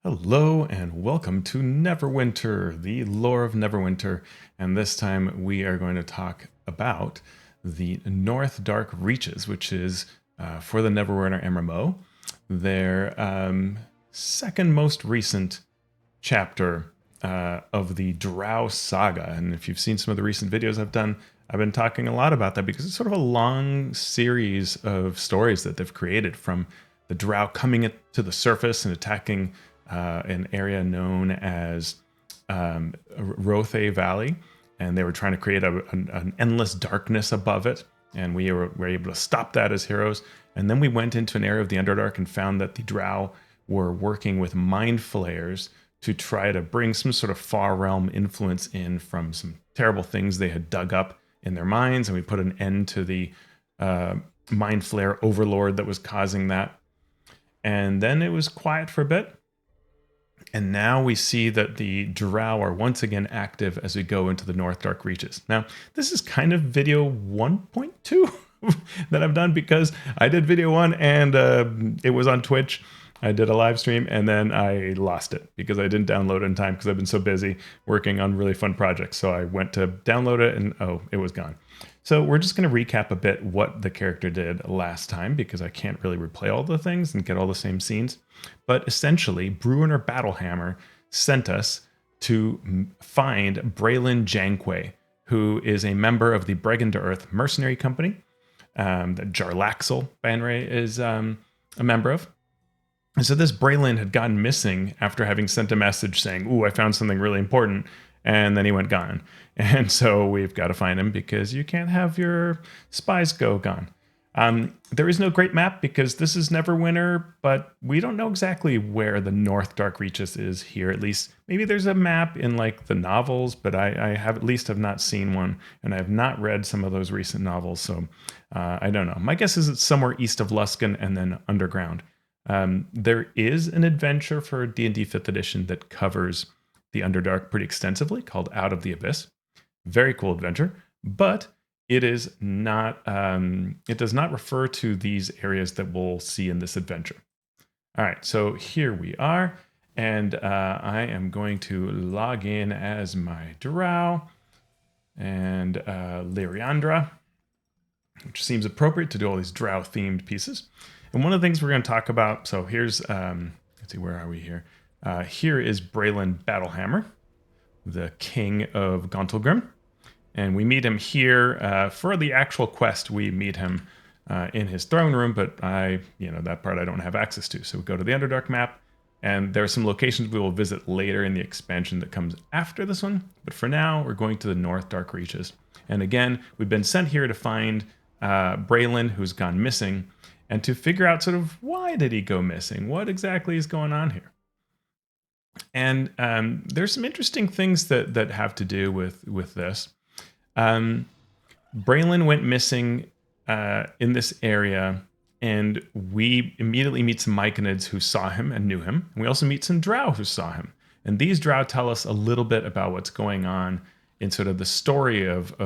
Hello and welcome to Neverwinter, the lore of Neverwinter. And this time we are going to talk about the Northdark Reaches, which is for the Neverwinter MMO, their second most recent chapter of the Drow saga. And if you've seen some of the recent videos I've done, I've been talking a lot about that because it's sort of a long series of stories that they've created from the Drow coming to the surface and attacking an area known as Rothe Valley, and they were trying to create an endless darkness above it, and we were able to stop that as heroes. And then we went into an area of the Underdark and found that the Drow were working with mind flayers to try to bring some sort of far realm influence in from some terrible things they had dug up in their minds, and we put an end to the mind flayer overlord that was causing that. And then it was quiet for a bit. And now we see that the Drow are once again active as we go into the Northdark Reaches. Now, this is kind of video 1.2 that I've done because I did video 1 and it was on Twitch. I did a live stream and then I lost it because I didn't download it in time because I've been so busy working on really fun projects. So I went to download it and it was gone. So we're just going to recap a bit what the character did last time because I can't really replay all the things and get all the same scenes. But essentially, Bruenor Battlehammer sent us to find Braelin Janquay, who is a member of the Bregan to Earth mercenary company that Jarlaxle Banray is a member of. And so this Braelin had gotten missing after having sent a message saying, "Ooh, I found something really important." And then he went gone. And so we've got to find him because you can't have your spies go gone. There is no great map because this is Neverwinter, but we don't know exactly where the Northdark Reaches is here. At least maybe there's a map in like the novels, but I have not seen one, and I have not read some of those recent novels. So I don't know. My guess is it's somewhere east of Luskan and then underground. There is an adventure for D&D 5th edition that covers the Underdark pretty extensively called Out of the Abyss. Very cool adventure, but it is not. It does not refer to these areas that we'll see in this adventure. All right, so here we are, and I am going to log in as my Drow and Lyriandra, which seems appropriate to do all these Drow-themed pieces. And one of the things we're going to talk about. So here's let's see, where are we here? Here is Braelin Battlehammer, the king of Gauntlgrim. And we meet him here for the actual quest. We meet him in his throne room, but that part I don't have access to. So we go to the Underdark map, and there are some locations we will visit later in the expansion that comes after this one. But for now, we're going to the Northdark Reaches. And again, we've been sent here to find Braelin, who's gone missing, and to figure out sort of why did he go missing? What exactly is going on here? And there's some interesting things that have to do with this. Braelin went missing in this area, and we immediately meet some Myconids who saw him and knew him. And we also meet some Drow who saw him. And these Drow tell us a little bit about what's going on in sort of the story of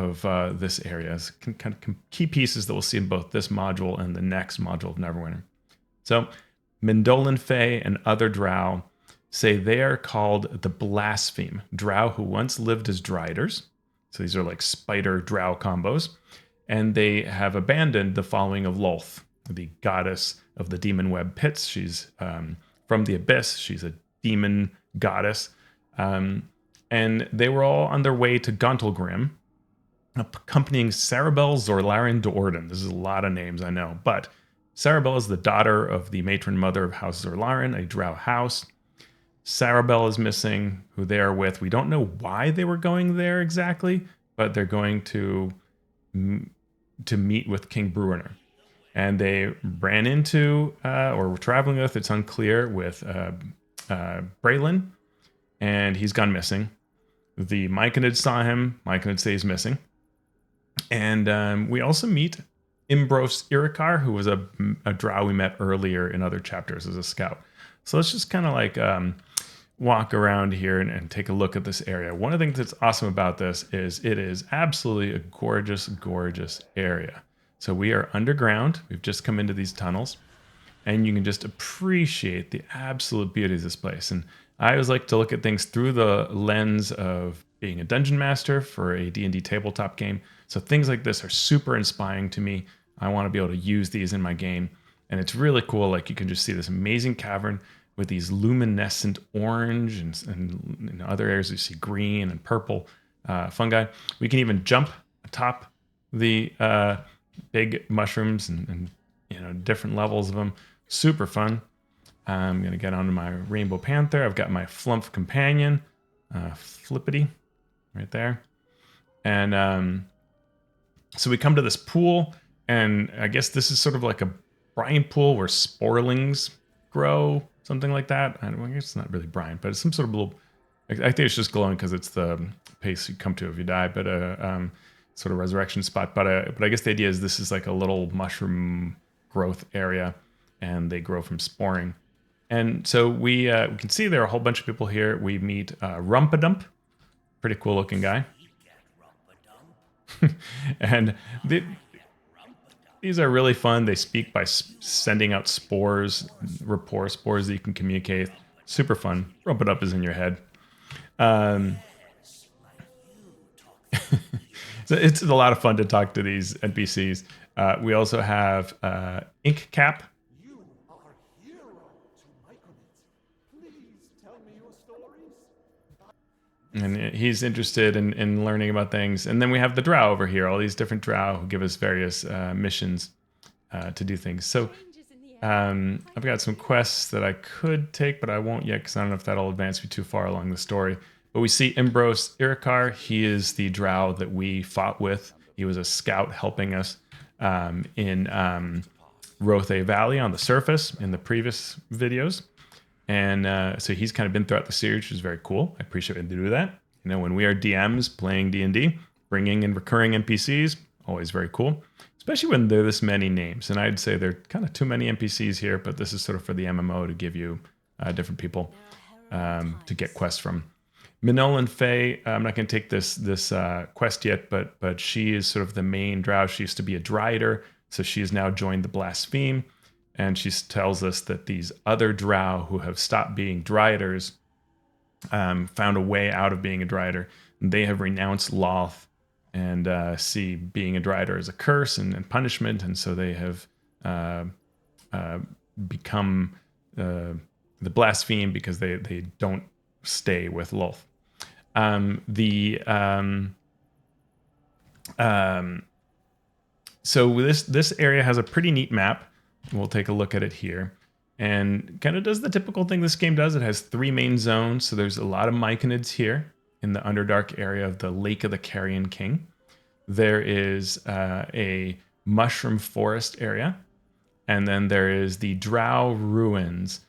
this area. It's kind of key pieces that we'll see in both this module and the next module of Neverwinter. So Mendolan Fae and other Drow say they are called the Blaspheme, Drow who once lived as Driders. So these are like spider Drow combos. And they have abandoned the following of Lolth, the goddess of the demon web pits. She's from the abyss. She's a demon goddess. And they were all on their way to Gauntlgrim, accompanying Sarabel Zorlarin Doorden. This is a lot of names, I know. But Sarabel is the daughter of the matron mother of House Zorlarin, a Drow house. Sarabel is missing, who they are with. We don't know why they were going there exactly, but they're going to meet with King Bruenor. And they ran into, or were traveling with, it's unclear, with Braelin, and he's gone missing. The Myconids saw him. Myconids say he's missing. And we also meet Imbros Irikar, who was a Drow we met earlier in other chapters as a scout. So let's just kind of like walk around here and take a look at this area. One of the things that's awesome about this is it is absolutely a gorgeous, gorgeous area. So we are underground. We've just come into these tunnels. and you can just appreciate the absolute beauty of this place. And I always like to look at things through the lens of being a dungeon master for a D&D tabletop game. So things like this are super inspiring to me. I want to be able to use these in my game. And it's really cool. Like you can just see this amazing cavern with these luminescent orange and in other areas you see green and purple fungi. We can even jump atop the big mushrooms and different levels of them. Super fun. I'm going to get onto my Rainbow Panther. I've got my Flumph Companion, Flippity, right there. And so we come to this pool, and I guess this is sort of like a brine pool where sporelings grow, something like that. I guess it's not really brine, but it's some sort of little... I think it's just glowing because it's the place you come to if you die, but sort of resurrection spot. But I guess the idea is this is like a little mushroom growth area, and they grow from sporing. And so we can see there are a whole bunch of people here. We meet Rumpadump, pretty cool looking guy. And these are really fun. They speak by sending out spores, rapport spores that you can communicate. Super fun. Rumpadump is in your head. So it's a lot of fun to talk to these NPCs. We also have Ink Cap. You are a hero to Myconids. Please tell me your stories. And he's interested in learning about things. And then we have the Drow over here, all these different Drow who give us various missions to do things. So I've got some quests that I could take, but I won't yet because I don't know if that'll advance me too far along the story. But we see Imbros Irikar. He is the Drow that we fought with. He was a scout helping us in Rothay Valley on the surface in the previous videos. And so he's kind of been throughout the series, which is very cool. I appreciate him to do that. You know, when we are DMs playing D&D, bringing in recurring NPCs, always very cool. Especially when there are this many names. And I'd say there are kind of too many NPCs here, but this is sort of for the MMO to give you different people to get quests from. Minolan Faye, I'm not going to take this quest yet, but she is sort of the main Drow. She used to be a Dryder, so she has now joined the Blaspheme. And she tells us that these other Drow who have stopped being Dryaders found a way out of being a Dryader. They have renounced Lolth and see being a Dryader as a curse and punishment. And so they have become the Blaspheme because they don't stay with Lolth. So this area has a pretty neat map. We'll take a look at it here. And kind of does the typical thing this game does. It has 3 main zones. So there's a lot of Myconids here in the Underdark area of the Lake of the Carrion King. There is a mushroom forest area. And then there is the Drow Ruins,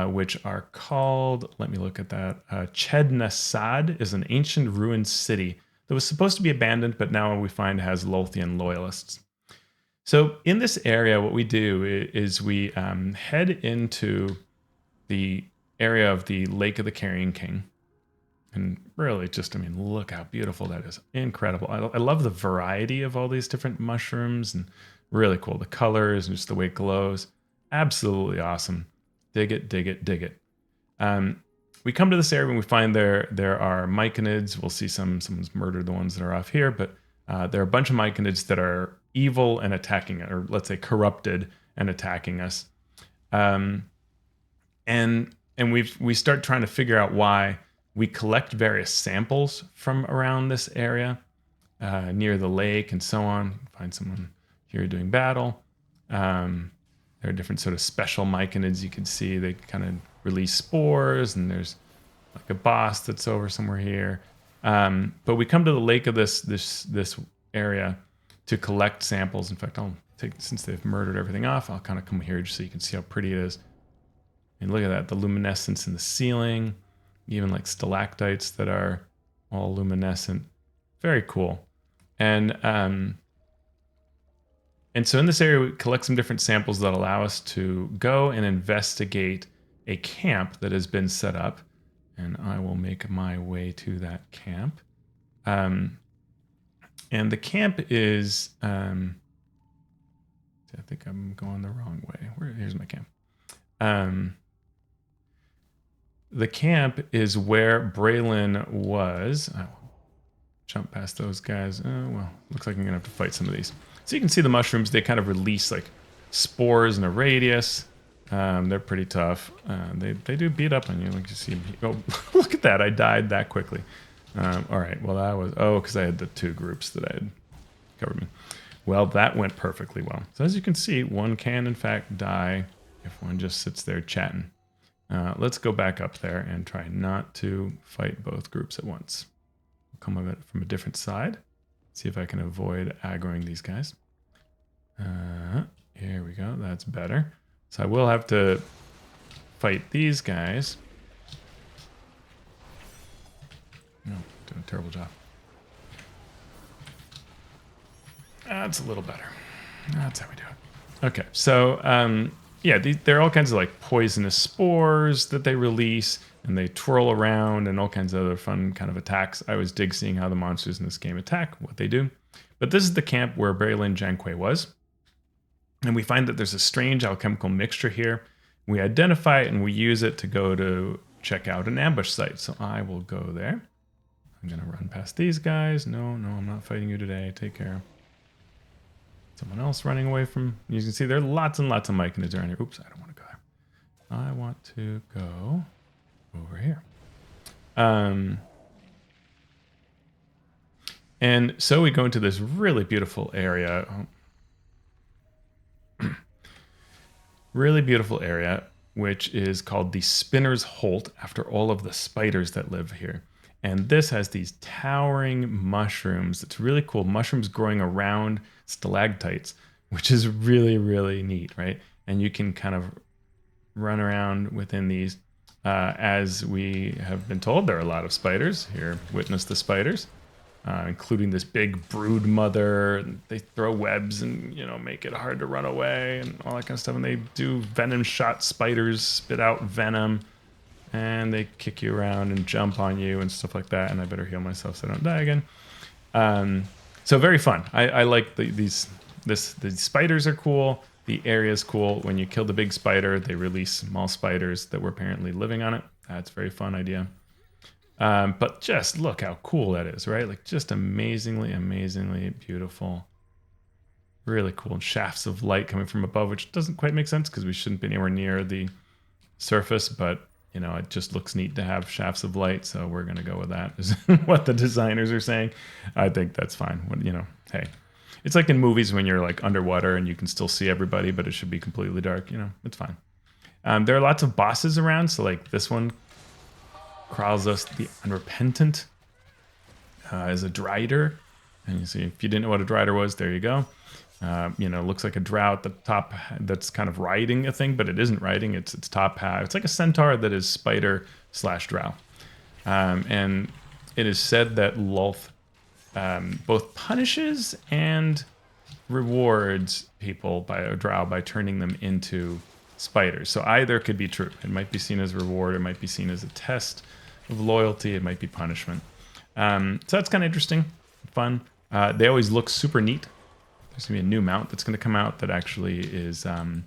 which are called, let me look at that. Chednasad is an ancient ruined city that was supposed to be abandoned, but now we find has Lothian loyalists. So in this area, what we do is we head into the area of the Lake of the Carrion King. And really just, I mean, look how beautiful that is. Incredible. I love the variety of all these different mushrooms and really cool. The colors and just the way it glows. Absolutely awesome. Dig it, dig it, dig it. We come to this area and we find there are Myconids. We'll see someone's murdered the ones that are off here, but there are a bunch of Myconids that are evil and attacking, or let's say corrupted and attacking us. And we start trying to figure out why. We collect various samples from around this area, near the lake and so on. Find someone here doing battle. There are different sort of special Myconids you can see. They kind of release spores, and there's like a boss that's over somewhere here. But we come to the lake of this area to collect samples. In fact, I'll take, since they've murdered everything off, I'll kind of come here just so you can see how pretty it is. And look at that, the luminescence in the ceiling, even like stalactites that are all luminescent. Very cool. And so in this area, we collect some different samples that allow us to go and investigate a camp that has been set up. And I will make my way to that camp. And the camp is, I think I'm going the wrong way. Here's my camp. The camp is where Braelin was. I will jump past those guys. Oh, well, looks like I'm gonna have to fight some of these. So you can see the mushrooms, they kind of release like spores in a radius. They're pretty tough. They do beat up on you, like you see. Oh, look at that! I died that quickly. All right. Well, that was because I had the two groups that I had covered me. Well, that went perfectly well. So as you can see, one can in fact die if one just sits there chatting. Let's go back up there and try not to fight both groups at once. We'll come at it from a different side. See if I can avoid aggroing these guys. Here we go. That's better. So I will have to fight these guys. No, doing a terrible job. That's a little better. That's how we do it. Okay, so yeah, there are all kinds of like poisonous spores that they release, and they twirl around, and all kinds of other fun kind of attacks. I always dig seeing how the monsters in this game attack, what they do. But this is the camp where Braelin Janquay was. And we find that there's a strange alchemical mixture here. We identify it and we use it to go to check out an ambush site. So I will go there. I'm going to run past these guys. No, I'm not fighting you today. Take care. Someone else running away from... You can see there are lots and lots of Myconids around here. Oops, I don't want to go there. I want to go over here. And so we go into this really beautiful area. Really beautiful area, which is called the Spinner's Holt, after all of the spiders that live here. And this has these towering mushrooms. It's really cool. Mushrooms growing around stalactites, which is really, really neat, right? And you can kind of run around within these. As we have been told, there are a lot of spiders. Here, witness the spiders. Including this big brood mother. They throw webs and, you know, make it hard to run away and all that kind of stuff. And they do venom shot spiders, spit out venom, and they kick you around and jump on you and stuff like that. And I better heal myself so I don't die again. So very fun. I like these spiders are cool. The area is cool. When you kill the big spider, they release small spiders that were apparently living on it. That's a very fun idea. But just look how cool that is, right? Like just amazingly, amazingly beautiful. Really cool. And shafts of light coming from above, which doesn't quite make sense because we shouldn't be anywhere near the surface, but you know, it just looks neat to have shafts of light. So we're going to go with that is what the designers are saying. I think that's fine. When, you know, hey, it's like in movies when you're like underwater and you can still see everybody, but it should be completely dark. You know, it's fine. There are lots of bosses around. So like this one, Kralzos the Unrepentant, is a Drider. And you see, if you didn't know what a Drider was, there you go. You know, looks like a drow at the top that's kind of riding a thing, but it isn't riding. It's top half. It's like a centaur that is spider / drow. And it is said that Lolth both punishes and rewards people by a drow by turning them into spiders. So either could be true. It might be seen as a reward. It might be seen as a test of loyalty. It might be punishment. So that's kind of interesting, fun. They always look super neat. There's going to be a new mount that's going to come out that actually is a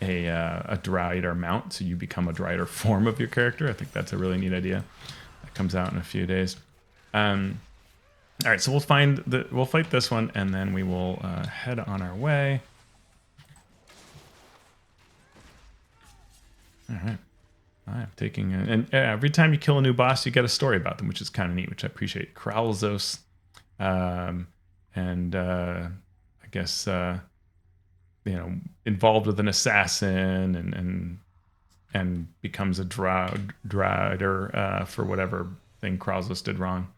Drider mount. So you become a Drider form of your character. I think that's a really neat idea. That comes out in a few days. All right, so we'll fight this one, and then we will head on our way. All right. I'm taking... And every time you kill a new boss, you get a story about them, which is kind of neat, which I appreciate. Kralzos, I guess, you know, involved with an assassin and becomes a Drider for whatever thing Kralzos did wrong.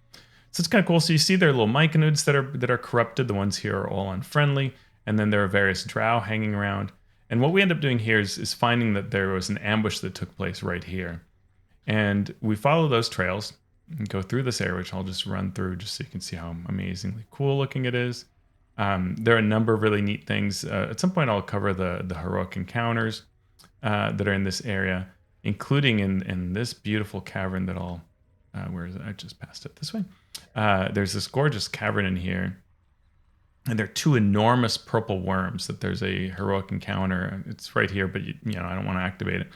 So it's kind of cool. So you see there are little Myconids that are corrupted. The ones here are all unfriendly. And then there are various drow hanging around. And what we end up doing here is finding that there was an ambush that took place right here. And we follow those trails and go through this area, which I'll just run through just so you can see how amazingly cool looking it is. There are a number of really neat things. At some point, I'll cover the heroic encounters that are in this area, including in this beautiful cavern that I'll... where is it? I just passed it this way. There's this gorgeous cavern in here And they're two enormous purple worms that there's a heroic encounter. It's right here, but you know I don't want to activate it.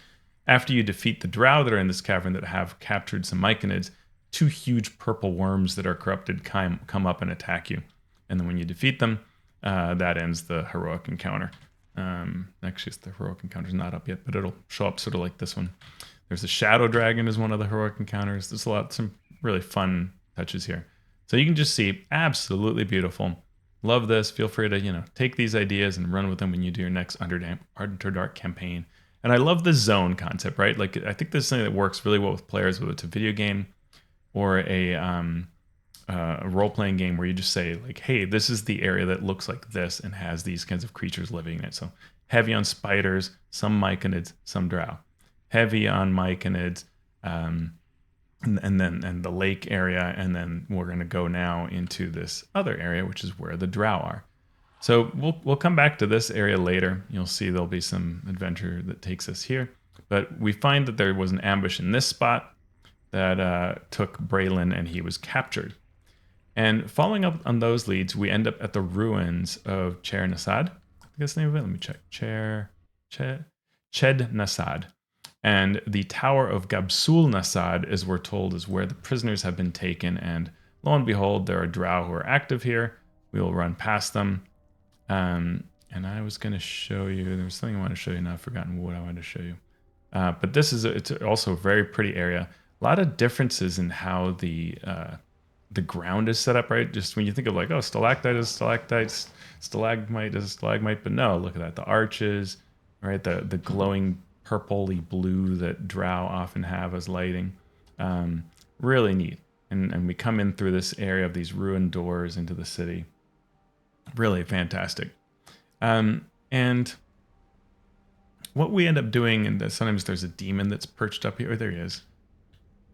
After you defeat the drow that are in this cavern that have captured some myconids, two huge purple worms that are corrupted come up and attack you. And then when you defeat them, that ends the heroic encounter. Actually, the heroic encounter's not up yet, but it'll show up sort of like this one. There's a shadow dragon is one of the heroic encounters. There's some really fun touches here. So you can just see absolutely beautiful. Love this. Feel free to, take these ideas and run with them when you do your next Underdark campaign. And I love the zone concept, right? Like, I think this is something that works really well with players, whether it's a video game or a role-playing game where you just say, like, hey, this is the area that looks like this and has these kinds of creatures living in it. So heavy on spiders, some myconids, some drow. Heavy on myconids, and the lake area, and then we're going to go now into this other area, which is where the drow are. So we'll come back to this area later. You'll see there'll be some adventure that takes us here. But we find that there was an ambush in this spot that took Braelin, and he was captured. And following up on those leads, we end up at the ruins of Cher Nasad. I think that's the name of it. Let me check. Ched Nasad. And the Tower of Gabsul Nasad, as we're told, is where the prisoners have been taken. And lo and behold, there are drow who are active here. We will run past them. And I was going to show you, there was something I wanted to show you, and I've forgotten what I wanted to show you. But it's also a very pretty area. A lot of differences in how the ground is set up, right? Just when you think of like, oh, stalactite is stalactite, stalagmite is stalagmite, but no, look at that. The arches, right? The glowing purpley blue that drow often have as lighting. Really neat. And we come in through this area of these ruined doors into the city. Really fantastic. And what we end up doing, and sometimes there's a demon that's perched up here. Oh, there he is.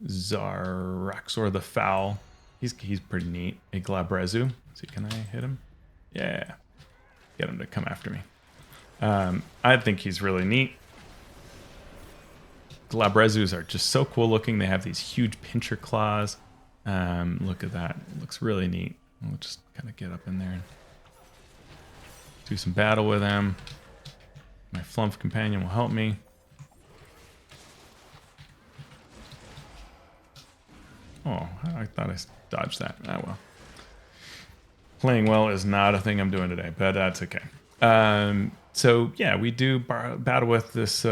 Zaraxor the Foul. He's pretty neat. A Glabrezu. See, can I hit him? Yeah. Get him to come after me. I think he's really neat. Glabrezus are just so cool looking. They have these huge pincher claws. Look at that. It looks really neat. We'll just kind of get up in there and do some battle with them. My Flump companion will help me. Oh, I thought I dodged that. Ah, well. Playing well is not a thing I'm doing today, but that's okay. So, yeah, we do battle with this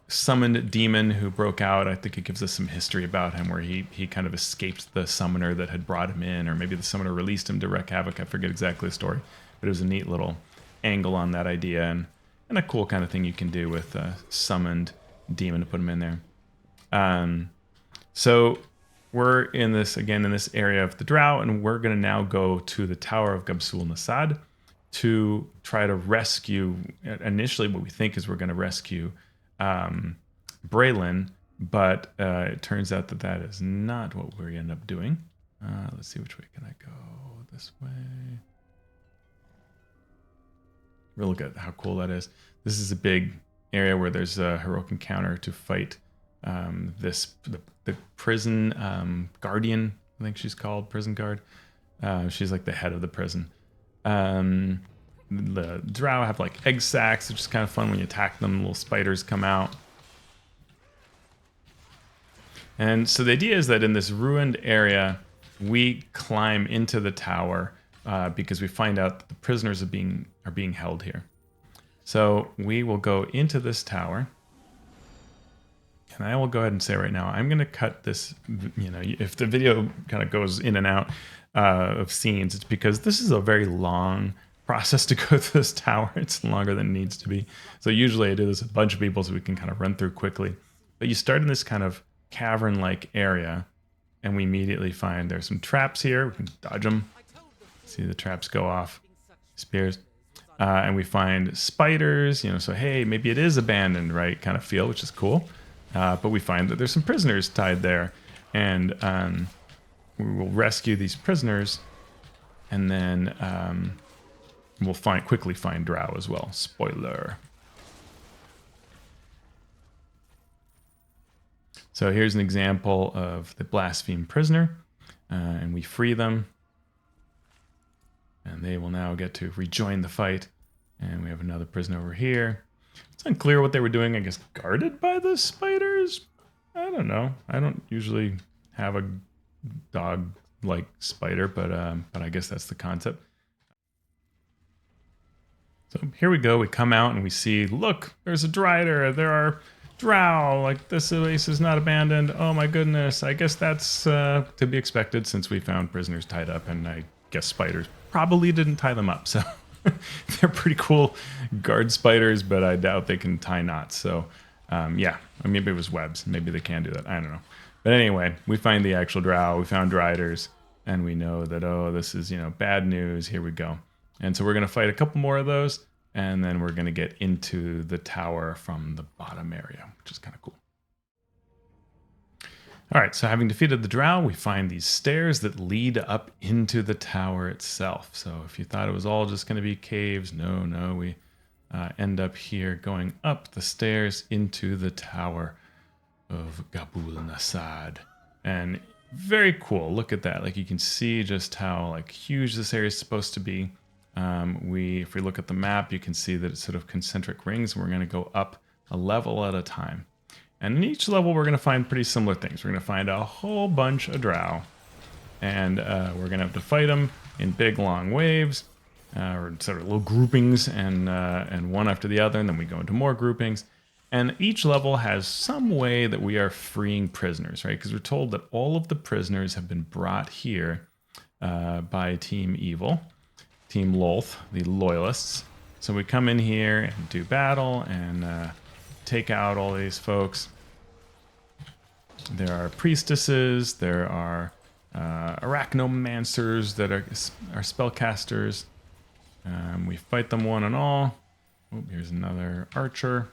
summoned demon who broke out. I think it gives us some history about him where he kind of escaped the summoner that had brought him in, or maybe the summoner released him to wreak havoc. I forget exactly the story, but it was a neat little angle on that idea, and a cool kind of thing you can do with a summoned demon to put him in there. So we're in this area of the drow, and we're going to now go to the Tower of Gabsul Nasad to try to rescue, initially what we think is we're going to rescue Braelin, but it turns out that is not what we end up doing. Let's see, which way can I go? This way. Real good how cool that is. This is a big area where there's a heroic encounter to fight the prison guardian, I think she's called, prison guard. She's like the head of the prison. The drow have like egg sacs, which is kind of fun. When you attack them, little spiders come out. And so the idea is that in this ruined area, we climb into the tower because we find out that the prisoners are being held here. So we will go into this tower. And I will go ahead and say right now, I'm going to cut this, if the video kind of goes in and out of scenes, it's because this is a very long process to go through this tower. It's longer than it needs to be. So usually I do this with a bunch of people so we can kind of run through quickly. But you start in this kind of cavern-like area, and we immediately find there's some traps here. We can dodge them. See the traps go off. Spears. And we find spiders, so hey, maybe it is abandoned, right? Kind of feel, which is cool. But we find that there's some prisoners tied there, and we will rescue these prisoners, and then we'll quickly find drow as well. Spoiler. So here's an example of the Blaspheme prisoner, and we free them. And they will now get to rejoin the fight. And we have another prisoner over here. It's unclear what they were doing, I guess, guarded by the spiders? I don't know. I don't usually have a dog-like spider, but I guess that's the concept. So here we go. We come out and we see, look, there's a Drider. There are Drow. Like, this base is not abandoned. Oh my goodness. I guess that's to be expected since we found prisoners tied up, and I guess spiders probably didn't tie them up. So they're pretty cool guard spiders, but I doubt they can tie knots. So yeah, or maybe it was webs. Maybe they can do that. I don't know. But anyway, we find the actual Drow. We found Driders, and we know that, oh, this is, bad news. Here we go. And so we're going to fight a couple more of those, and then we're going to get into the tower from the bottom area, which is kind of cool. All right, so having defeated the Drow, we find these stairs that lead up into the tower itself. So if you thought it was all just going to be caves, no, we end up here going up the stairs into the tower of Gabsul Nasad. And very cool. Look at that. Like, you can see just how huge this area is supposed to be. If we look at the map, you can see that it's sort of concentric rings, and we're going to go up a level at a time. And in each level, we're going to find pretty similar things. We're going to find a whole bunch of Drow, and we're going to have to fight them in big, long waves, or sort of little groupings, and one after the other, and then we go into more groupings. And each level has some way that we are freeing prisoners, right? Because we're told that all of the prisoners have been brought here by Team Evil. Team Lolth, the Loyalists. So we come in here and do battle and take out all these folks. There are priestesses, there are arachnomancers that are spellcasters. We fight them one and all. Oh, here's another archer.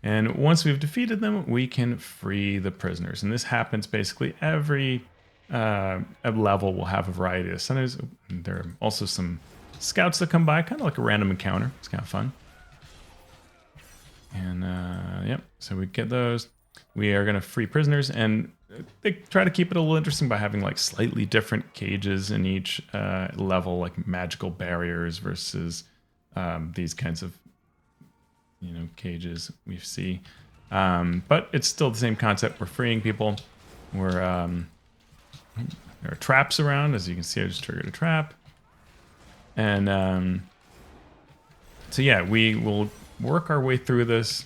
And once we've defeated them, we can free the prisoners. And this happens basically every level will have a variety of centers. There are also some scouts that come by, kind of like a random encounter. It's kind of fun. And yep, so we get those. We are going to free prisoners, and they try to keep it a little interesting by having slightly different cages in each level, like magical barriers versus these kinds of cages we see. But it's still the same concept. We're freeing people. There are traps around. As you can see, I just triggered a trap. And so yeah, we will work our way through this,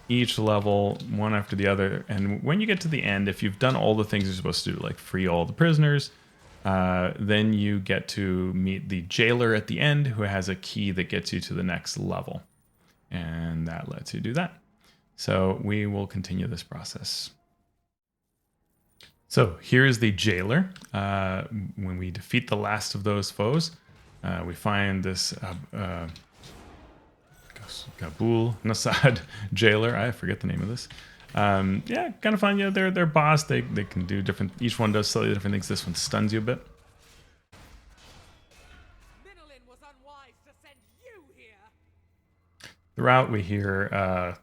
each level, one after the other. And when you get to the end, if you've done all the things you're supposed to do, like free all the prisoners, then you get to meet the jailer at the end, who has a key that gets you to the next level. And that lets you do that. So we will continue this process. So here's the jailer. When we defeat the last of those foes, we find this Gabsul Nasad jailer. I forget the name of this. Yeah, kind of fun. They're boss. They can do different. Each one does slightly different things. This one stuns you a bit. Was unwise to send you here. Throughout, we hear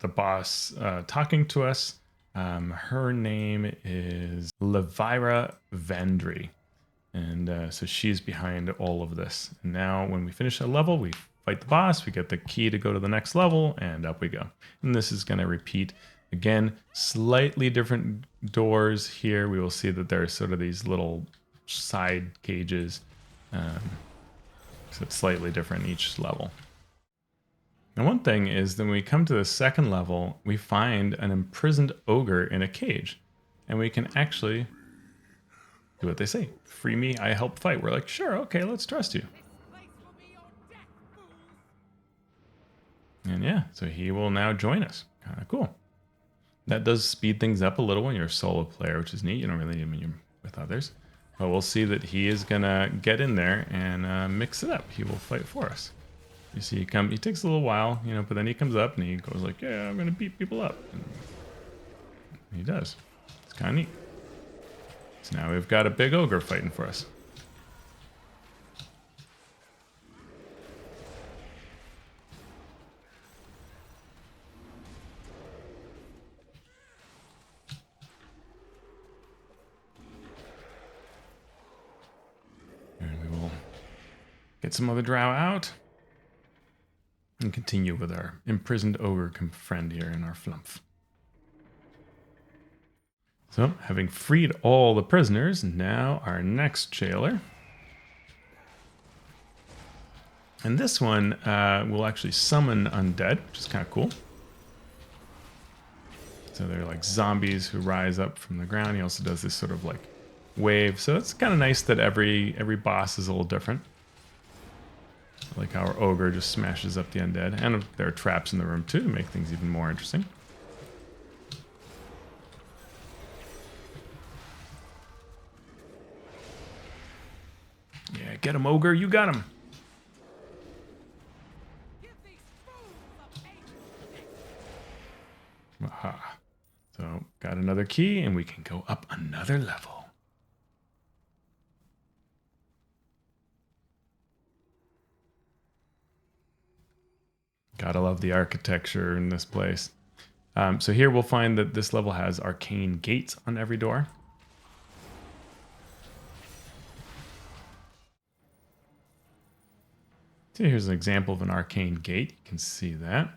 the boss talking to us. Her name is Levira Vendry. And so she's behind all of this. And now when we finish a level, we fight the boss, we get the key to go to the next level, and up we go. And this is going to repeat again. Slightly different doors here. We will see that there are sort of these little side cages. So it's slightly different each level. And one thing is that when we come to the second level, we find an imprisoned ogre in a cage. And we can actually do what they say. Free me, I help fight. We're like, sure, okay, let's trust you. And yeah, so he will now join us. Kind of cool. That does speed things up a little when you're a solo player, which is neat. You don't really need when you're with others. But we'll see that he is going to get in there and mix it up. He will fight for us. You see, he takes a little while, but then he comes up and he goes like, yeah, I'm going to beat people up. And he does. It's kind of neat. So now we've got a big ogre fighting for us. Get some other drow out. And continue with our imprisoned ogre friend here in our flumph. So, having freed all the prisoners, now our next jailer. And this one will actually summon undead, which is kind of cool. So they're like zombies who rise up from the ground. He also does this sort of like wave. So it's kind of nice that every boss is a little different. Like our ogre just smashes up the undead. And there are traps in the room too to make things even more interesting. Yeah, get him, ogre. You got him. Aha. So, got another key, and we can go up another level. Gotta love the architecture in this place. So here we'll find that this level has arcane gates on every door. So here's an example of an arcane gate. You can see that.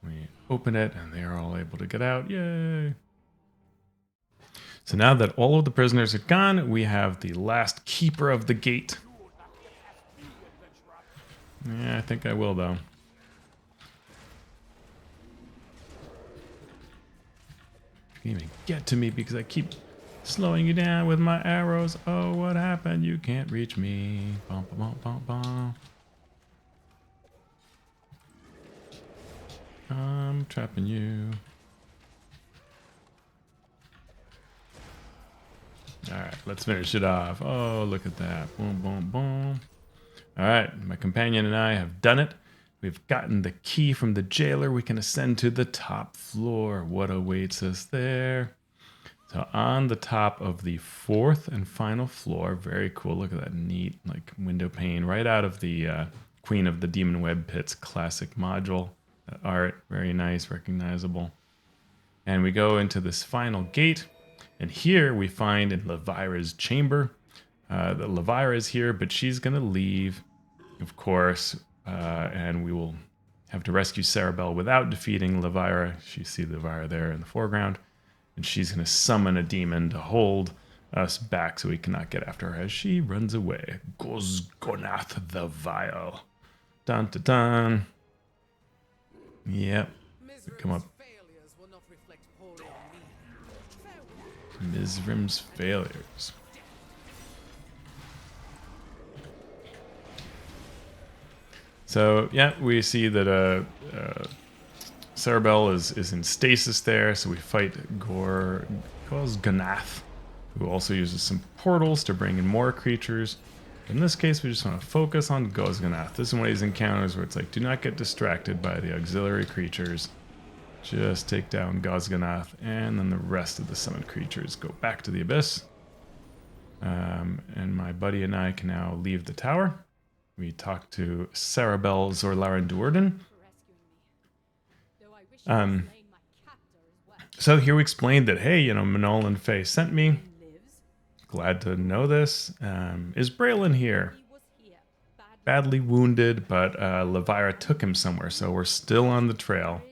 We open it and they're all able to get out. Yay! So now that all of the prisoners are gone, we have the last keeper of the gate. Yeah, I think I will though. You can't even get to me because I keep slowing you down with my arrows. Oh, what happened? You can't reach me. Bum, bum, bum, bum. I'm trapping you. Alright, let's finish it off. Oh, look at that. Boom, boom, boom. Alright, my companion and I have done it. We've gotten the key from the jailer. We can ascend to the top floor. What awaits us there? So on the top of the fourth and final floor, very cool. Look at that neat like window pane right out of the Queen of the Demon Web Pits classic module. Art, very nice, recognizable. And we go into this final gate. And here we find in Levira's chamber. That Levira is here, but she's going to leave, of course. And we will have to rescue Sarabelle without defeating Levira. You see Levira there in the foreground. And she's going to summon a demon to hold us back so we cannot get after her as she runs away. Gozgonath the Vile. Dun dun dun. Yep. Come up. Mizrim's failures. So, yeah, we see that Sarabelle is in stasis there, so we fight Gozgonath, who also uses some portals to bring in more creatures. In this case, we just want to focus on Gozgonath. This is one of these encounters where it's like, do not get distracted by the auxiliary creatures. Just take down Gozgonath, and then the rest of the summoned creatures go back to the Abyss. And my buddy and I can now leave the tower. We talk to Sarabelle Zorlaran Duerden. So here we explained that, hey, Manol and Faye sent me. Glad to know this. Is Braelin here? Badly wounded, but Levira took him somewhere, so we're still on the trail.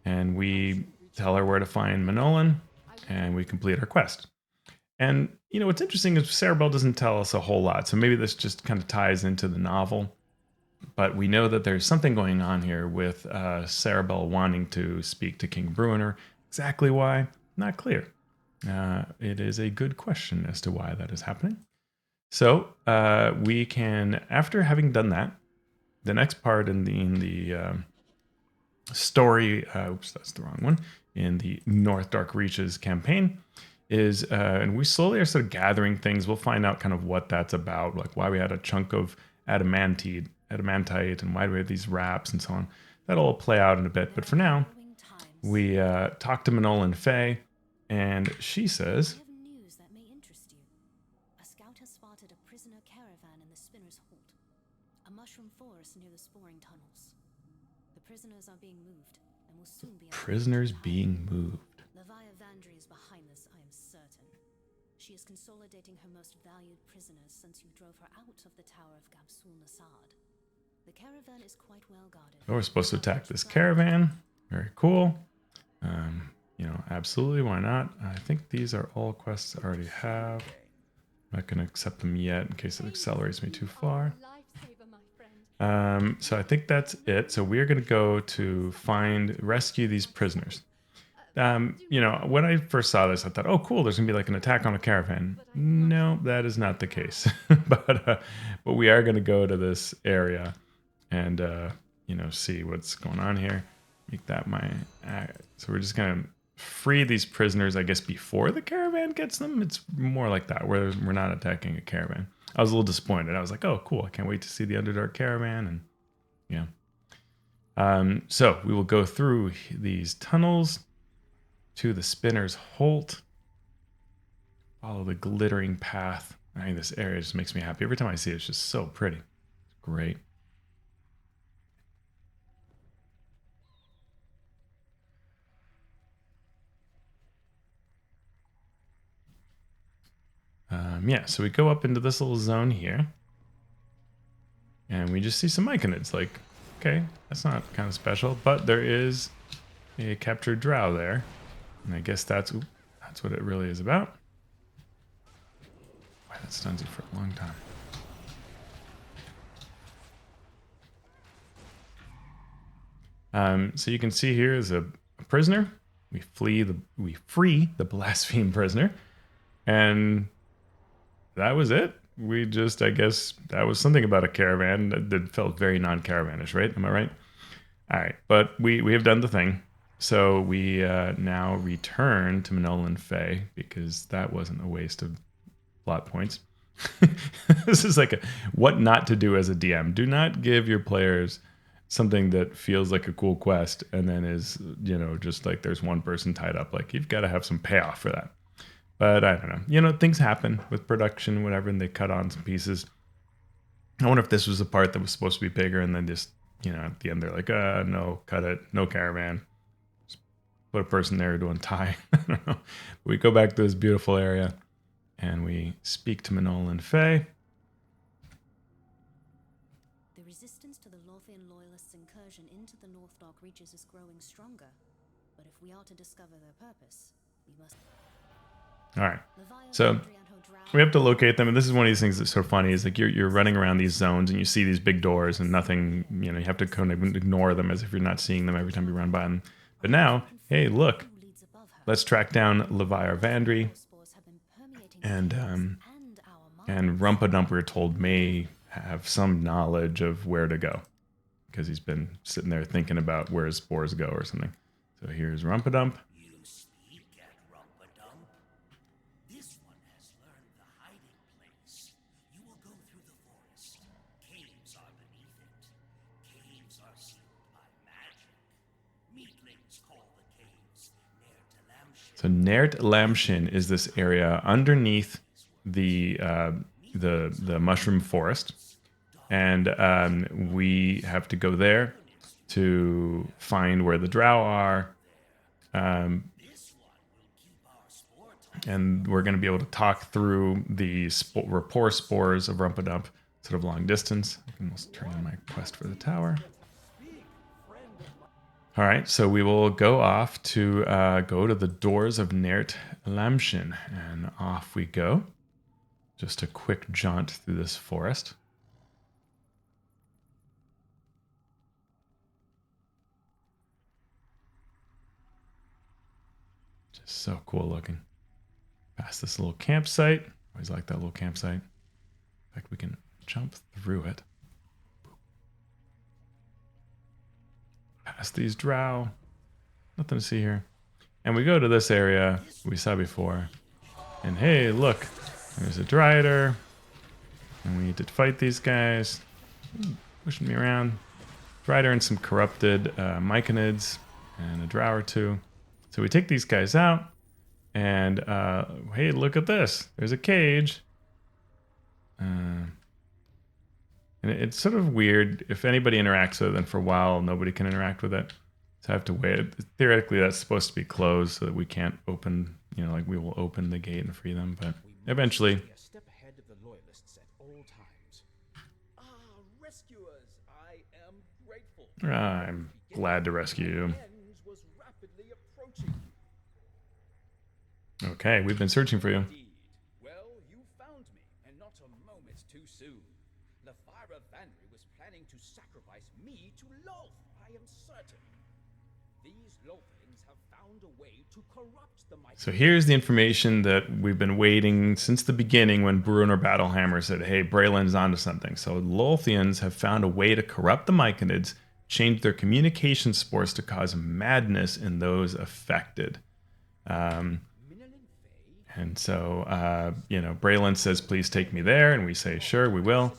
And we tell her where to find Manolin, and we complete our quest. And, what's interesting is Sarabelle doesn't tell us a whole lot, so maybe this just kind of ties into the novel. But we know that there's something going on here with Sarabelle wanting to speak to King Bruiner. Exactly why? Not clear. It is a good question as to why that is happening. So we can, after having done that, the next part in the story, oops, that's the wrong one, in the Northdark Reaches campaign is, and we slowly are sort of gathering things. We'll find out kind of what that's about, like why we had a chunk of adamantite, and why do we have these wraps and so on. That'll all play out in a bit. But for now, we talk to Manol and Faye, and she says, I have news that may interest you. A scout has spotted a prisoner caravan in the Spinner's Holt, a mushroom forest near the sporing tunnels. The prisoners are being moved and will soon be prisoners being moved. Levia Vandry is behind this, I am certain. She She is consolidating her most valued prisoners since you drove her out of the tower of Gabsul. The caravan is quite well guarded. Oh, we're supposed to attack this caravan. Very cool. You know, absolutely, why not? I think these are all quests I already have. I'm not going to accept them yet in case it accelerates me too far. So I think that's it. So we're going to go to rescue these prisoners. You know, when I first saw this, I thought, oh, cool, there's going to be like an attack on a caravan. No, that is not the case. but we are going to go to this area and, you know, see what's going on here. Make that my... so we're just going to free these prisoners, I guess, before the caravan gets them. It's more like that, where we're not attacking a caravan. I was a little disappointed. I was like, oh, cool, I can't wait to see the Underdark caravan. And yeah. So we will go through these tunnels to the Spinner's Holt. Follow the glittering path. I mean, this area just makes me happy. Every time I see it, it's just so pretty. It's great. Yeah, so we go up into this little zone here. And we just see some Myconids. Like, okay, that's not kind of special. But there is a captured drow there. And I guess that's what it really is about. Wow, that stuns you for a long time. So you can see here is a prisoner. We free the Blaspheme prisoner. And that was it. We just, I guess, that was something about a caravan that felt very non-caravanish, right? Am I right? All right, but we have done the thing. So we now return to Manolan Fae because that wasn't a waste of plot points. This is like what not to do as a DM. Do not give your players something that feels like a cool quest and then is, you know, just like there's one person tied up. Like you've got to have some payoff for that. But I don't know. You know, things happen with production, whatever, and they cut on some pieces. I wonder if this was a part that was supposed to be bigger and then just, you know, at the end they're like, no, cut it. No caravan. Just put a person there to untie. I don't know. We go back to this beautiful area and we speak to Manolan Fae. The resistance to the Lothian loyalists' incursion into the Northdark Reaches is growing stronger. But if we are to discover their purpose, we must... All right, so we have to locate them, and this is one of these things that's so funny. Is like you're running around these zones, and you see these big doors, and nothing. You know, you have to kind of ignore them as if you're not seeing them every time you run by them. But now, hey, look, let's track down Leviar Vandry, and Rumpadump, we're told, may have some knowledge of where to go because he's been sitting there thinking about where his spores go or something. So here's Rumpadump. So Niert Elamshin is this area underneath the mushroom forest, and we have to go there to find where the drow are, and we're going to be able to talk through the rapport spores of Rumpadump sort of long distance. I can almost turn on my quest for the tower. All right, so we will go off to go to the doors of Niert Elamshin, and off we go. Just a quick jaunt through this forest. Just so cool looking. Past this little campsite. Always like that little campsite. In fact, we can jump through it. Past these drow. Nothing to see here. And we go to this area we saw before. And hey, look. There's a Dryder. And we need to fight these guys. Pushing me around. Dryder and some corrupted Myconids. And a drow or two. So we take these guys out. And hey, look at this. There's a cage. And it's sort of weird. If anybody interacts with it, then for a while, nobody can interact with it. So I have to wait. Theoretically, that's supposed to be closed so that we can't open, you know, like we will open the gate and free them. But We Eventually. A step ahead of the loyalists at all times. Ah, rescuers, I am grateful. I'm glad to rescue you. End was rapidly approaching. Okay, we've been searching for you. Indeed. Well, you found me, and not a moment too soon. Lafira Vanry was planning to sacrifice me to Lolth, I am certain. These Lolthings have found a way to corrupt the Myconids. So here's the information that we've been waiting since the beginning when Bruenor Battlehammer said, hey, Braelin's onto something. So Lolthians have found a way to corrupt the Myconids, change their communication spores to cause madness in those affected. And so, Braelin says, please take me there. And we say, sure, we will.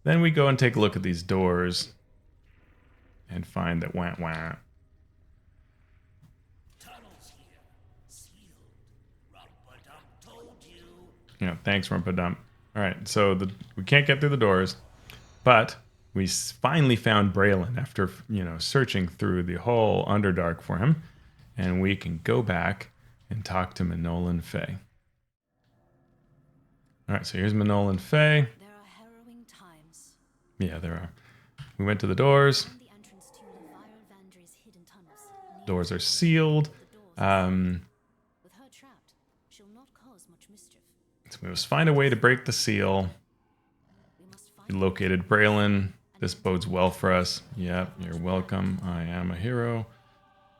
Then we go and take a look at these doors and find that wah. Thanks, Rumpadump. All right, so we can't get through the doors, but we finally found Braelin after, searching through the whole Underdark for him. And we can go back and talk to Manolan Fey. All right, so here's Manolan Fey. There are harrowing times. Yeah, there are. We went to the doors. Found the entrance to Lafira Vandry's hidden tunnels. Doors are sealed. With her trapped, she'll not cause much mischief. So we must find a way to break the seal. We must We find located Braelin. This bodes well for us. Yep, you're welcome. I am a hero.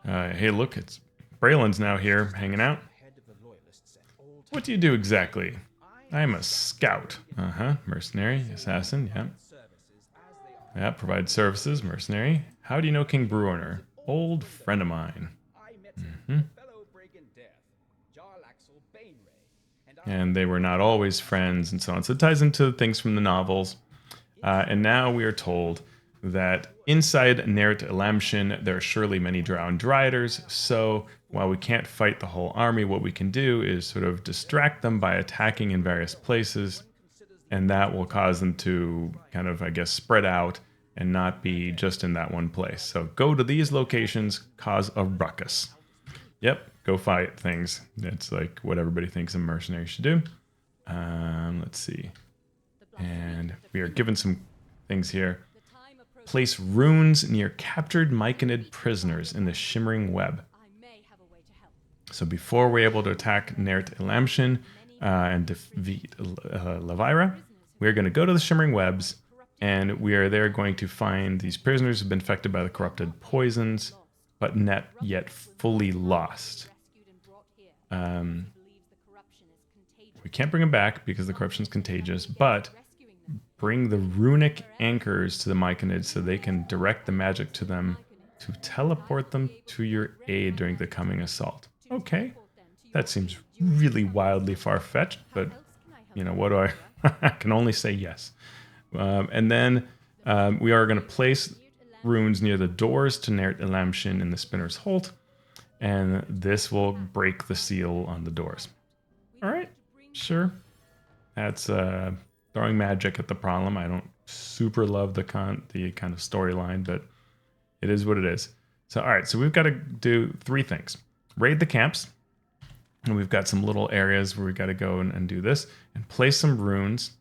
Hey, look, it's Braelin's now here, hanging out. Ahead of the loyalists at all times. What do you do exactly? I'm a scout. Mercenary, assassin, yeah. Yeah, provide services, mercenary. How do you know King Bruenor? Old friend of mine. I met fellow brigand Death, Jarlaxle Bainray, and And they were not always friends and so on. So it ties into things from the novels. And now we are told that inside Niert Elamshin, there are surely many Drow and Dryaders. So while we can't fight the whole army, what we can do is sort of distract them by attacking in various places. And that will cause them to kind of, I guess, spread out and not be just in that one place. So go to these locations, cause a ruckus. Yep, go fight things. It's like what everybody thinks a mercenary should do. Let's see. And we are given some things here. Place runes near captured Myconid prisoners in the Shimmering Web. So before we're able to attack Niert Elamshin and defeat Lafira, we're going to go to the Shimmering Webs, and we are there going to find these prisoners who've been infected by the corrupted poisons, but not yet fully lost. We can't bring them back because the corruption is contagious, but bring the runic anchors to the Myconids so they can direct the magic to them to teleport them to your aid during the coming assault. Okay, that seems really wildly far-fetched, but, what do I... I can only say yes. And then we are going to place runes near the doors to Niert Elamshin in the Spinner's Holt, and this will break the seal on the doors. All right, sure. That's throwing magic at the problem. I don't super love the kind of storyline, but it is what it is. So, all right, so we've got to do three things. Raid the camps, and we've got some little areas where we got to go and do this, and place some runes.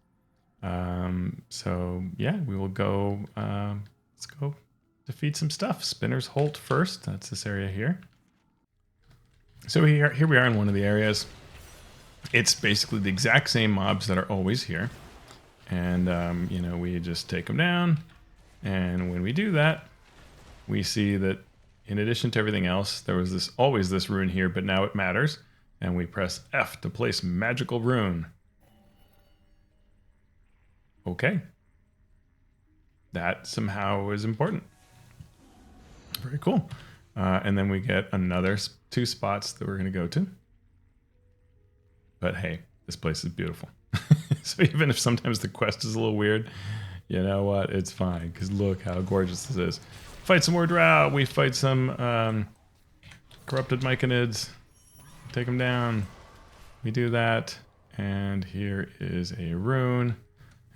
So yeah, we will go, let's go defeat some stuff. Spinner's Holt first. That's this area here. So here we are in one of the areas. It's basically the exact same mobs that are always here. And, we just take them down. And when we do that, we see that in addition to everything else, there was always this rune here, but now it matters. And we press F to place magical rune. Okay. That somehow is important. Very cool. And then we get another 2 spots that we're going to go to. But hey, this place is beautiful. So even if sometimes the quest is a little weird, you know what? It's fine, because look how gorgeous this is. Fight some more Drow. We fight some corrupted Myconids. Take them down. We do that. And here is a rune.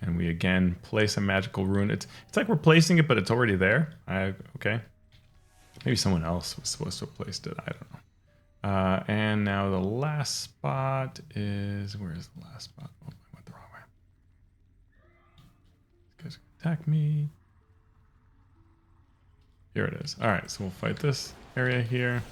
And we again place a magical rune. It's like we're placing it, but it's already there. Okay. Maybe someone else was supposed to have placed it. I don't know. And now the last spot is, where is the last spot? Oh, I went the wrong way. These guys attack me. Here it is. All right, so we'll fight this area here.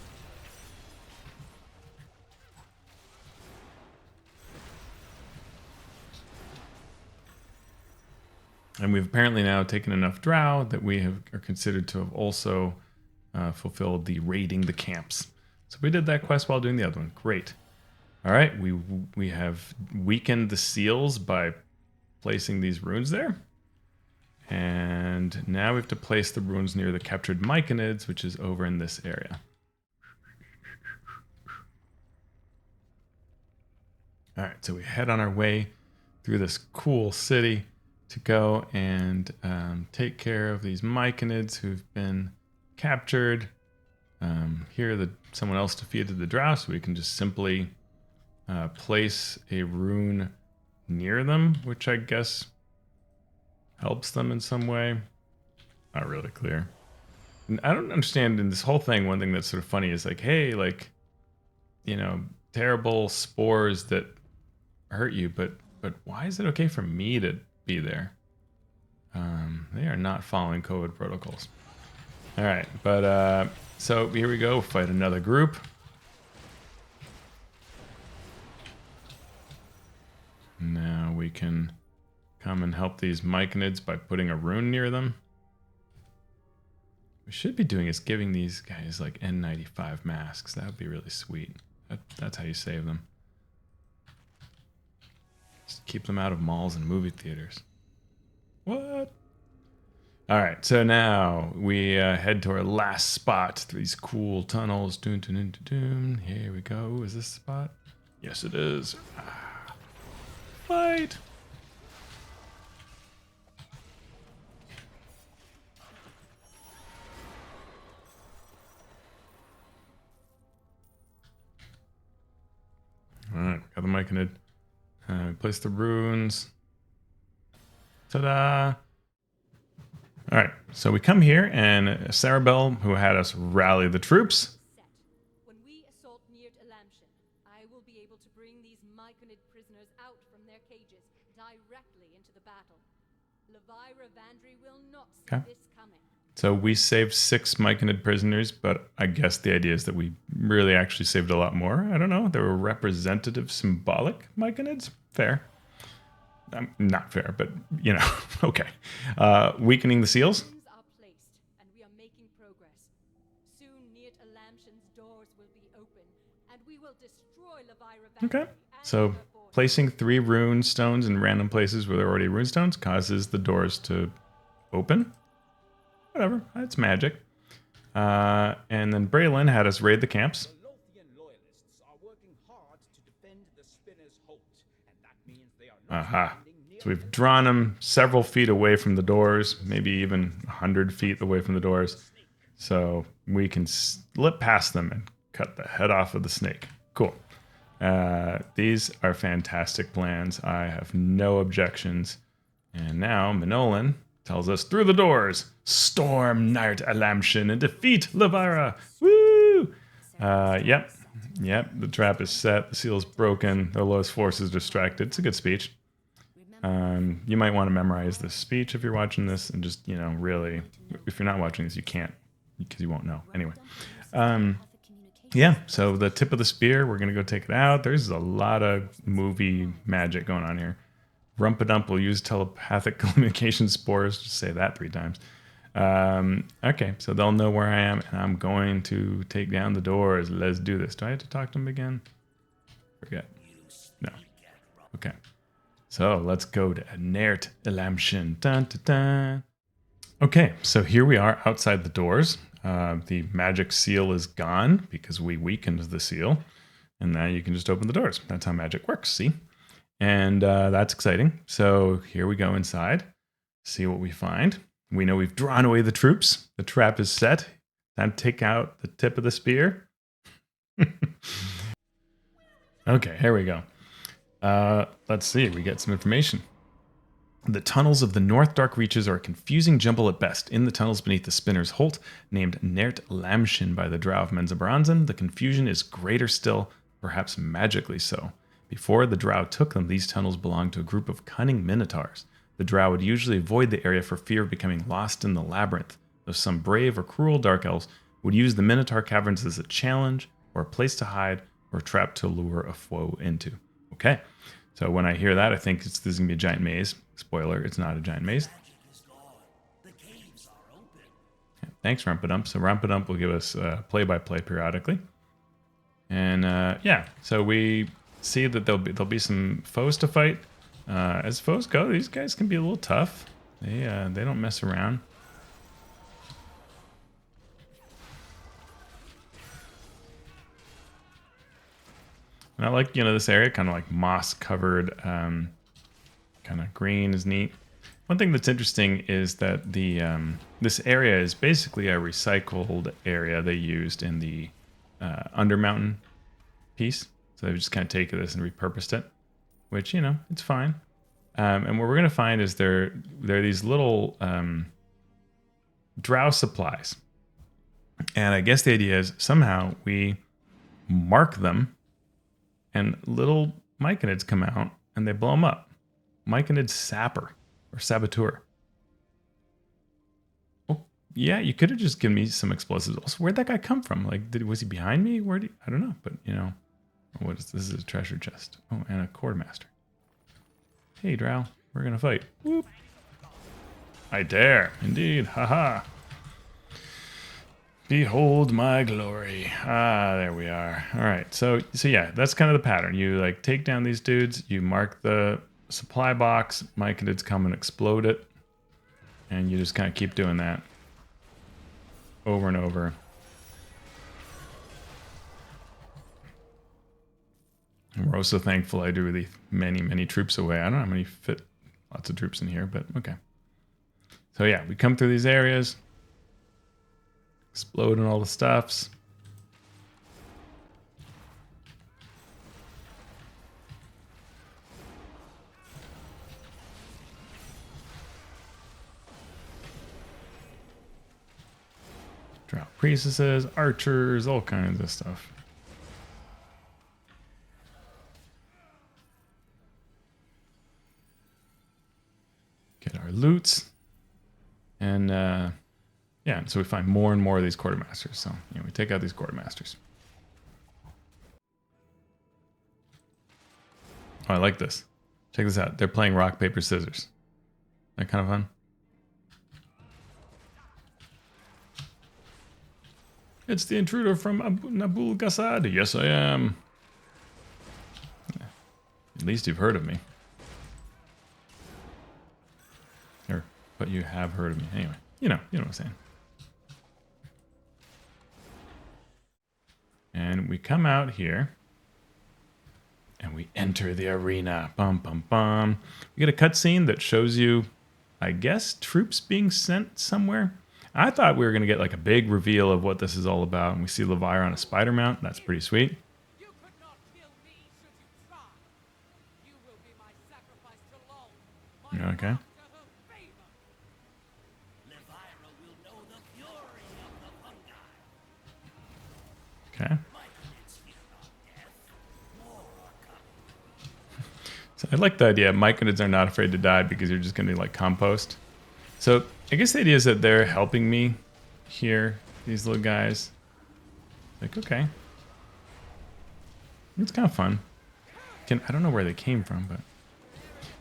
And we've apparently now taken enough drow that we are considered to have also fulfilled the raiding the camps. So we did that quest while doing the other one. Great. All right, we have weakened the seals by placing these runes there. And now we have to place the runes near the captured Myconids, which is over in this area. All right, so we head on our way through this cool city to go and take care of these Myconids who've been captured. Here, someone else defeated the Drow, so we can just simply place a rune near them, which I guess helps them in some way. Not really clear. And I don't understand in this whole thing. One thing that's sort of funny is like, hey, like, you know, terrible spores that hurt you, but why is it okay for me to be there? They are not following COVID protocols. All right, but so here we go. Fight another group. Now we can come and help these Myconids by putting a rune near them. We should be doing is giving these guys like N95 masks. That would be really sweet. That's how you save them. Just keep them out of malls and movie theaters. What? All right, so now we head to our last spot through these cool tunnels. Doom, doom, doom, doom. Here we go. Is this the spot? Yes, it is. Fight! All right, got the Myconid. Place the runes. Ta-da! All right, so we come here, and Sarabel, who had us rally the troops. When we assault Niert Elamshin, I will be able to bring these Myconid prisoners out from their cages directly into the battle. Levira Vandry will not see this coming. So we saved 6 Myconid prisoners, but I guess the idea is that we really actually saved a lot more. I don't know. There were representative, symbolic Myconids. Fair. Not fair, but, you know, okay. Weakening the seals. Runes are placed, and we are making progress. Soon Niert Elamshin's doors will be open, and we will destroy Levira Vandry. Okay. So placing 3 rune stones in random places where there are already rune stones causes the doors to open. Whatever. That's magic. And then Braelin had us raid the camps. The Lothian loyalists are working hard to defend the Spinner's Holt, and that means they are not standing near. So we've drawn them several feet away from the doors, maybe even 100 feet away from the doors. So we can slip past them and cut the head off of the snake. Cool. These are fantastic plans. I have no objections. And now Minolan tells us through the doors, storm Niert Elamshin and defeat Levira. Woo! Yep. The trap is set. The seal is broken. The lowest force is distracted. It's a good speech. You might want to memorize this speech if you're watching this, and just, you know, really, if you're not watching this, you can't, because you won't know. Anyway. Yeah, so the tip of the spear, we're going to go take it out. There's a lot of movie magic going on here. Rumpadump will use telepathic communication spores. Just say that 3 times. Okay, so they'll know where I am, and I'm going to take down the doors. Let's do this. Do I have to talk to them again? Forget. No. Okay. So let's go to Niert Elamshin. Dun, dun, dun. Okay, so here we are outside the doors. The magic seal is gone because we weakened the seal. And now you can just open the doors. That's how magic works, see? And that's exciting. So here we go inside. See what we find. We know we've drawn away the troops. The trap is set. Time to take out the tip of the spear. Okay, here we go. Let's see. We get some information. The tunnels of the Northdark Reaches are a confusing jumble at best. In the tunnels beneath the Spinner's Holt, named Niert Elamshin by the Drow of Menzabranzan, the confusion is greater still, perhaps magically so. Before the Drow took them, these tunnels belonged to a group of cunning minotaurs. The Drow would usually avoid the area for fear of becoming lost in the labyrinth, though some brave or cruel Dark Elves would use the Minotaur caverns as a challenge, or a place to hide, or a trap to lure a foe into. Okay, so when I hear that, I think this is going to be a giant maze. Spoiler, it's not a giant maze. Yeah, thanks, Rumpidump. So Rumpidump will give us play-by-play periodically. And yeah, so we see that there'll be some foes to fight. As foes go, these guys can be a little tough. They don't mess around. And I like, this area, kind of like moss covered, kind of green is neat. One thing that's interesting is that the this area is basically a recycled area they used in the Undermountain piece. So they've just kind of taken this and repurposed it, which, it's fine. And what we're going to find is there are these little drow supplies. And I guess the idea is somehow we mark them and little Myconids come out and they blow them up. Myconid sapper or saboteur. Oh, yeah, you could have just given me some explosives. Also, where'd that guy come from? Like, was he behind me? I don't know, but what is this? Is a treasure chest. Oh, and a quartermaster. Hey, Drow, we're gonna fight. Whoop. I dare, indeed. Haha. Behold my glory. Ah, there we are. All right, so yeah, that's kind of the pattern. You take down these dudes, you mark the supply box, Myconids come and explode it, and you just kind of keep doing that over and over. And we're also thankful I drew the many troops away. I don't know how many fit lots of troops in here, but okay. So yeah, we come through these areas, exploding all the stuffs. Drow priestesses, archers, all kinds of stuff. Get our loots. And yeah, so we find more and more of these quartermasters. So we take out these quartermasters. Oh, I like this. Check this out. They're playing rock, paper, scissors. That kind of fun. It's the intruder from Nabul Gassad. Yes, I am. At least you've heard of me. But you have heard of me. Anyway, you know what I'm saying. And we come out here. And we enter the arena. Bum, bum, bum. We get a cutscene that shows you, I guess, troops being sent somewhere. I thought we were going to get a big reveal of what this is all about. And we see Elvira on a spider mount. That's pretty sweet. You could not kill me should you try. You will be my sacrifice to Lolth. Okay. Okay. So I like the idea. Myconids are not afraid to die because you're just going to be compost. So I guess the idea is that they're helping me here, these little guys. Okay. It's kind of fun. I don't know where they came from, but...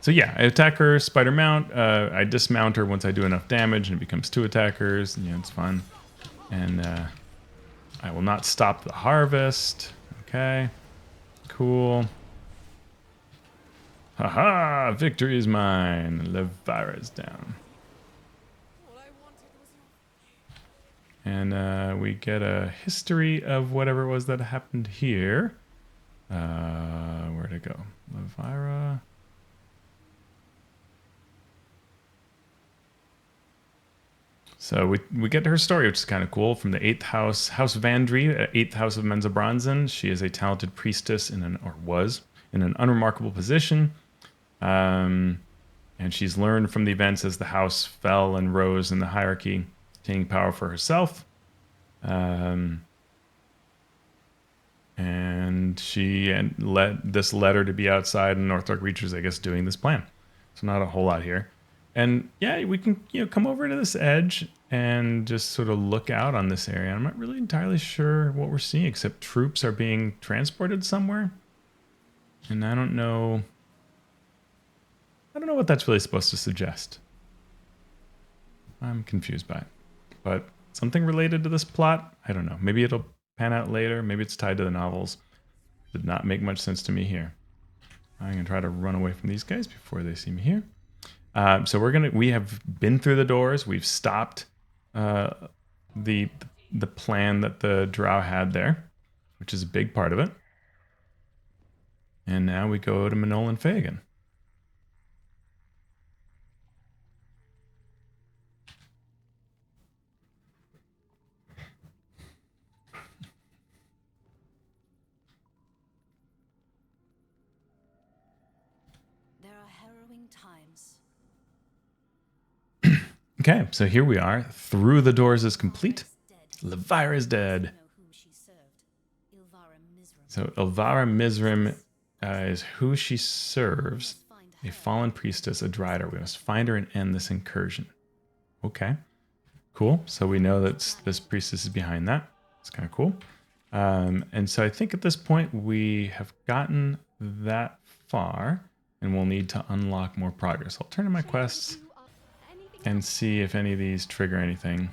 So yeah, I attack her, spider mount. I dismount her once I do enough damage and it becomes 2 attackers. Yeah, it's fun. And I will not stop the harvest. Okay. Cool. Haha! Victory is mine. Elvira's down. And we get a history of whatever it was that happened here. Where'd it go? Elvira. So we get her story, which is kind of cool. From the 8th house, House Vandry, 8th house of Menzabranzan. She is a talented priestess was in an unremarkable position. And she's learned from the events as the house fell and rose in the hierarchy, taking power for herself. And she let this letter to be outside in Northdark Reaches, I guess, doing this plan. So not a whole lot here. And yeah, we can come over to this edge and just sort of look out on this area. I'm not really entirely sure what we're seeing, except troops are being transported somewhere. And I don't know what that's really supposed to suggest. I'm confused by it. But something related to this plot? I don't know. Maybe it'll pan out later. Maybe it's tied to the novels. Did not make much sense to me here. I'm going to try to run away from these guys before they see me here. So we have been through the doors. We've stopped the plan that the Drow had there, which is a big part of it. And now we go to Manolan Fagan. There are harrowing times. Okay, so here we are. Through the doors is complete. Levira is dead. So Elvira Mizrim is who she serves. A fallen priestess, a drider. We must find her and end this incursion. Okay, cool. So we know that this priestess is behind that. It's kind of cool. And so I think at this point we have gotten that far, and we'll need to unlock more progress. I'll turn to my quests and see if any of these trigger anything.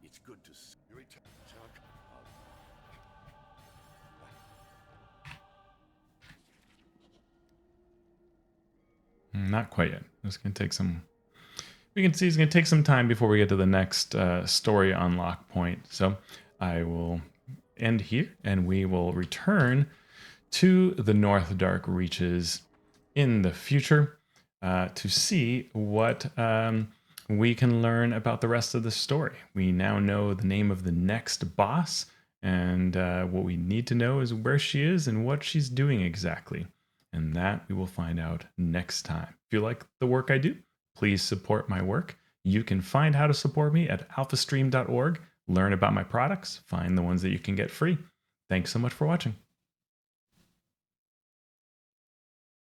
It's good to see you. Not quite yet. It's going to take some... We can see it's going to take some time before we get to the next story unlock point. So I will end here, and we will return to the Northdark Reaches in the future to see what we can learn about the rest of the story. We now know the name of the next boss, and what we need to know is where she is and what she's doing exactly. And that we will find out next time. If you like the work I do, please support my work. You can find how to support me at alphastream.org. Learn about my products, find the ones that you can get free. Thanks so much for watching.